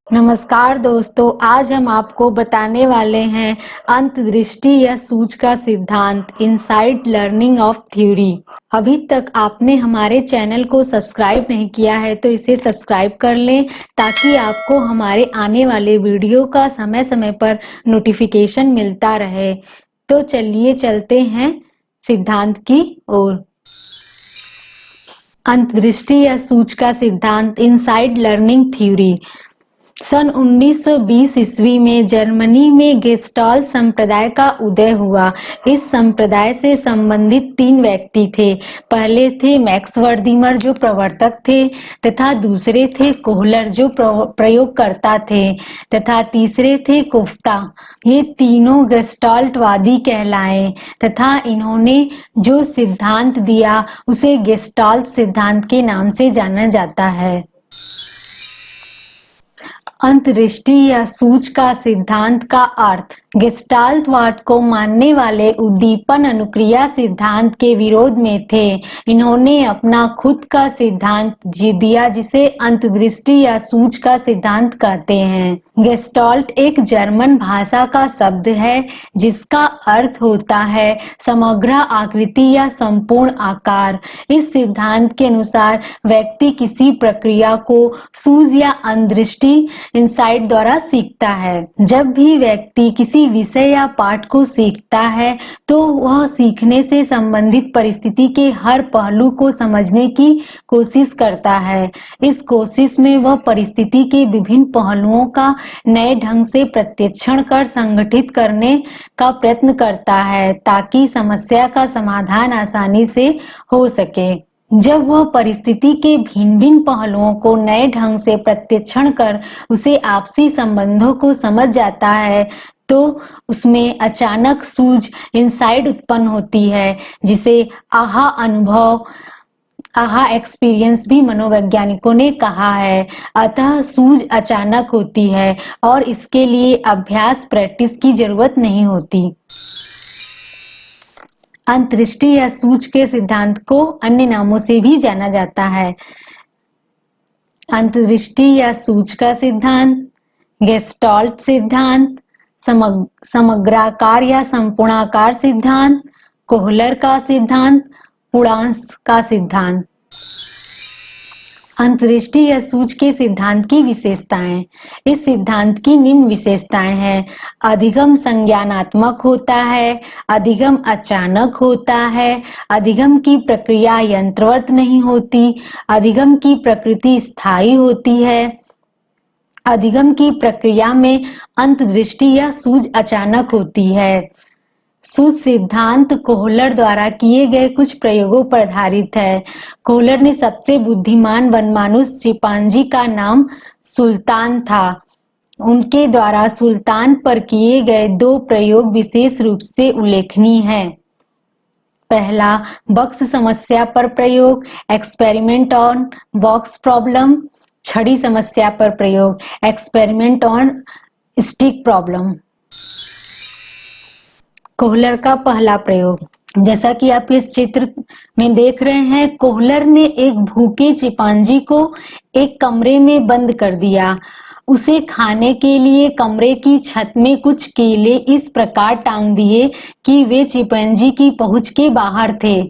नमस्कार दोस्तों, आज हम आपको बताने वाले हैं अंतर्दृष्टि या सूझ का सिद्धांत इनसाइड लर्निंग ऑफ थ्योरी। अभी तक आपने हमारे चैनल को सब्सक्राइब नहीं किया है तो इसे सब्सक्राइब कर लें ताकि आपको हमारे आने वाले वीडियो का समय समय पर नोटिफिकेशन मिलता रहे। तो चलिए चलते हैं सिद्धांत की ओर। अंतर्दृष्टि या सूझ का सिद्धांत इनसाइड लर्निंग थ्योरी सन 1920 ईस्वी में जर्मनी में गेस्टाल्ट संप्रदाय का उदय हुआ। इस संप्रदाय से संबंधित 3 व्यक्ति थे। पहले थे मैक्स वर्दीमर जो प्रवर्तक थे, तथा दूसरे थे कोहलर जो प्रयोगकर्ता थे, तथा तीसरे थे कोफ्ता। ये तीनों गेस्टाल्टवादी कहलाए तथा इन्होंने जो सिद्धांत दिया उसे गेस्टाल्ट सिद्धांत के नाम से जाना जाता है। अंतर्दृष्टि या सूझ का सिद्धांत का अर्थ गेस्टाल्टवाद को मानने वाले उद्दीपन अनुक्रिया सिद्धांत के विरोध में थे। इन्होंने अपना खुद का सिद्धांत दिया जिसे अंतर्दृष्टि या सूझ का सिद्धांत कहते हैं। गेस्टाल्ट एक जर्मन भाषा का शब्द है जिसका अर्थ होता है समग्र आकृति या संपूर्ण आकार। इस सिद्धांत के अनुसार व्यक्ति किसी प्रक्रिया को सूझ या अंतर्दृष्टि इंसाइट द्वारा सीखता है। जब भी व्यक्ति किसी विषय या पाठ को सीखता है तो वह सीखने से संबंधित परिस्थिति के हर पहलू को समझने की कोशिश करता है। इस कोशिश में वह परिस्थिति के विभिन्न पहलुओं का नए ढंग से प्रत्यक्षण कर संगठित करने का प्रयत्न करता है ताकि समस्या का समाधान आसानी से हो सके। जब वह परिस्थिति के भिन्न भिन्न पहलुओं को नए ढंग से प्रत्यक्षण कर उसे आपसी संबंधों को समझ जाता है तो उसमें अचानक सूझ इंसाइट उत्पन्न होती है, जिसे आहा अनुभव आहा एक्सपीरियंस भी मनोवैज्ञानिकों ने कहा है। अतः सूझ अचानक होती है और इसके लिए अभ्यास प्रैक्टिस की जरूरत नहीं होती। अंतर्दृष्टि या सूझ के सिद्धांत को अन्य नामों से भी जाना जाता है। अंतर्दृष्टि या सूझ का सिद्धांत, गेस्टाल्ट सिद्धांत, समग्राकार या संपूर्णाकार सिद्धांत, कोहलर का सिद्धांत, पूर्णांश का सिद्धांत। अंतर्दृष्टि या सूझ के सिद्धांत की विशेषताएं। इस सिद्धांत की निम्न विशेषताएं हैं। अधिगम संज्ञानात्मक होता है, अधिगम अचानक होता है, अधिगम की प्रक्रिया यंत्रवत नहीं होती, अधिगम की प्रकृति स्थायी होती है, अधिगम की प्रक्रिया में अंतर्दृष्टि या सूझ अचानक होती है। सूझ सिद्धांत कोहलर द्वारा किए गए कुछ प्रयोगों पर आधारित है। कोहलर ने सबसे बुद्धिमान वनमानुष चिंपांजी का नाम सुल्तान था। उनके द्वारा सुल्तान पर किए गए 2 प्रयोग विशेष रूप से उल्लेखनीय हैं। पहला, बॉक्स समस्या पर प्रयोग, एक्सपेरिमेंट ऑन बॉक्स प्रॉब्लम। छड़ी समस्या पर प्रयोग, experiment on stick problem. Kohler का पहला प्रयोग, जैसा कि आप इस चित्र में देख रहे हैं, कोहलर ने एक भूखे चिंपांजी को एक कमरे में बंद कर दिया। उसे खाने के लिए कमरे की छत में कुछ केले इस प्रकार टांग दिए कि वे चिंपांजी की पहुंच के बाहर थे।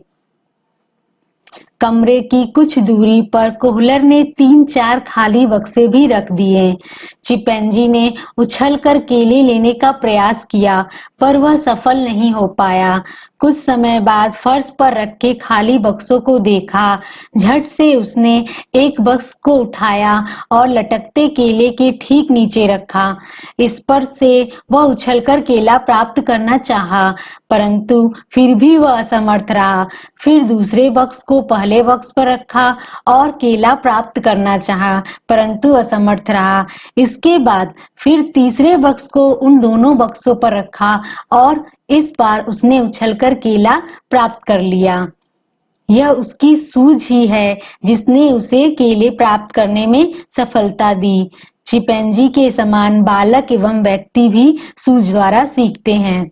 कमरे की कुछ दूरी पर कोहलर ने 3-4 खाली बक्से भी रख दिए। चिंपांजी ने उछलकर केले लेने का प्रयास किया पर वह सफल नहीं हो पाया। कुछ समय बाद फर्श पर रखे खाली बक्सों को देखा। झट से उसने एक बक्स को उठाया और लटकते केले के ठीक नीचे रखा। इस पर से वह उछलकर केला प्राप्त करना चाहा, परंतु फिर भी वह असमर्थ रहा। फिर दूसरे बक्स को पहले बक्स पर रखा और केला प्राप्त करना चाहा, परंतु असमर्थ रहा। इसके बाद फिर तीसरे बक्स को उन दोनों बक्सों पर रखा और इस बार उसने उछलकर केला प्राप्त कर लिया। यह उसकी सूझ ही है जिसने उसे केले प्राप्त करने में सफलता दी। चिंपांजी के समान बालक एवं व्यक्ति भी सूझ द्वारा सीखते हैं।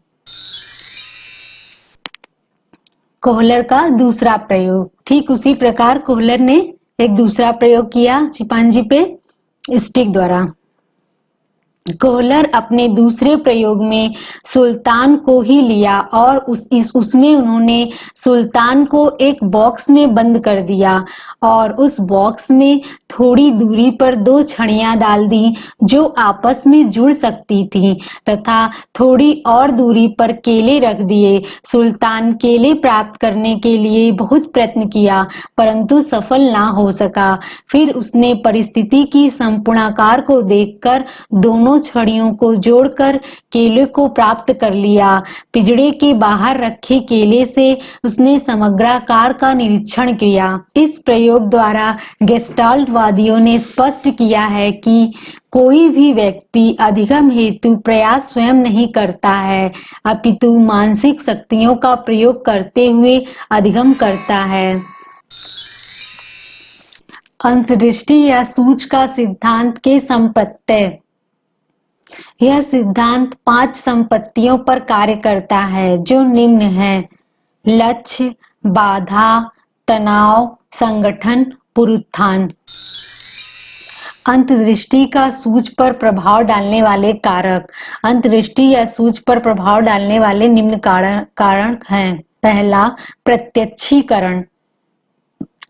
कोहलर का दूसरा प्रयोग, ठीक उसी प्रकार कोहलर ने एक दूसरा प्रयोग किया चिंपांजी पे स्टिक द्वारा। कोहलर अपने दूसरे प्रयोग में सुल्तान को ही लिया और उसमें उन्होंने सुल्तान को एक बॉक्स में बंद कर दिया और उस बॉक्स में थोड़ी दूरी पर 2 छड़ियां डाल दी जो आपस में जुड़ सकती थीं तथा थोड़ी और दूरी पर केले रख दिए। सुल्तान केले प्राप्त करने के लिए बहुत प्रयत्न किया परंतु सफल ना हो सका। फिर उसने परिस्थिति की संपूर्णाकार को देखकर दोनों छड़ियों को जोड़कर केले को प्राप्त कर लिया। पिंजड़े के बाहर रखे केले से उसने समग्राकार का निरीक्षण किया। इस प्रयोग द्वारा गेस्टाल्टवादियों ने स्पष्ट किया है कि कोई भी व्यक्ति अधिगम हेतु प्रयास स्वयं नहीं करता है अपितु मानसिक शक्तियों का प्रयोग करते हुए अधिगम करता है। अंतर्दृष्टि या सूझ का सिद्धांत के संप्रत्यय। यह सिद्धांत 5 संपत्तियों पर कार्य करता है जो निम्न हैं: लक्ष्य, बाधा, तनाव, संगठन, पुनरुत्थान। अंतर्दृष्टि का सूझ पर प्रभाव डालने वाले कारक। अंतर्दृष्टि या सूझ पर प्रभाव डालने वाले निम्न कारण हैं। पहला, प्रत्यक्षीकरण।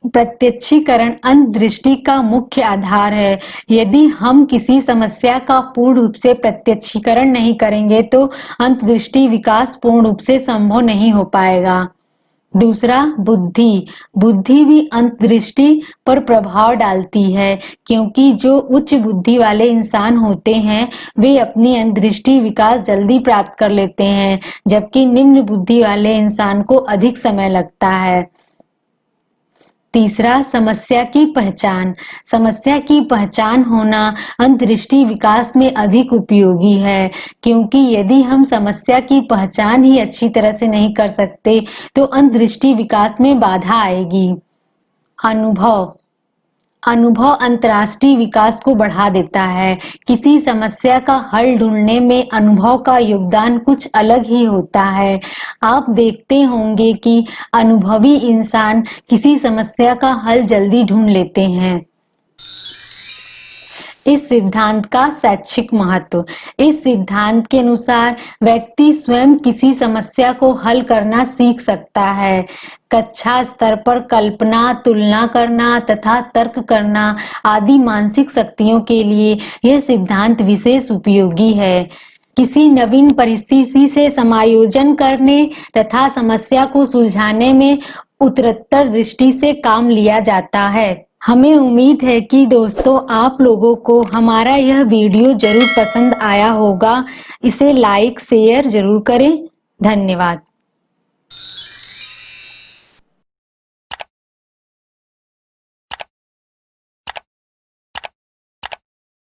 प्रत्यक्षीकरण अंतर्दृष्टि का मुख्य आधार है। यदि हम किसी समस्या का पूर्ण रूप से प्रत्यक्षीकरण नहीं करेंगे तो अंतर्दृष्टि विकास पूर्ण रूप से संभव नहीं हो पाएगा। दूसरा, बुद्धि। बुद्धि भी अंतर्दृष्टि पर प्रभाव डालती है क्योंकि जो उच्च बुद्धि वाले इंसान होते हैं वे अपनी अंतर्दृष्टि विकास जल्दी प्राप्त कर लेते हैं जबकि निम्न बुद्धि वाले इंसान को अधिक समय लगता है। तीसरा, समस्या की पहचान। समस्या की पहचान होना अंतर्दृष्टि विकास में अधिक उपयोगी है क्योंकि यदि हम समस्या की पहचान ही अच्छी तरह से नहीं कर सकते तो अंतर्दृष्टि विकास में बाधा आएगी। अनुभव। अनुभव अंतर्दृष्टि विकास को बढ़ा देता है। किसी समस्या का हल ढूंढने में अनुभव का योगदान कुछ अलग ही होता है। आप देखते होंगे कि अनुभवी इंसान किसी समस्या का हल जल्दी ढूंढ लेते हैं। इस सिद्धांत का शैक्षिक महत्व। इस सिद्धांत के अनुसार व्यक्ति स्वयं किसी समस्या को हल करना सीख सकता है। कक्षा स्तर पर कल्पना, तुलना करना तथा तर्क करना आदि मानसिक शक्तियों के लिए यह सिद्धांत विशेष उपयोगी है। किसी नवीन परिस्थिति से समायोजन करने तथा समस्या को सुलझाने में उत्तरोत्तर दृष्टि से काम लिया जाता है। हमें उम्मीद है कि दोस्तों आप लोगों को हमारा यह वीडियो जरूर पसंद आया होगा। इसे लाइक शेयर जरूर करें। धन्यवाद।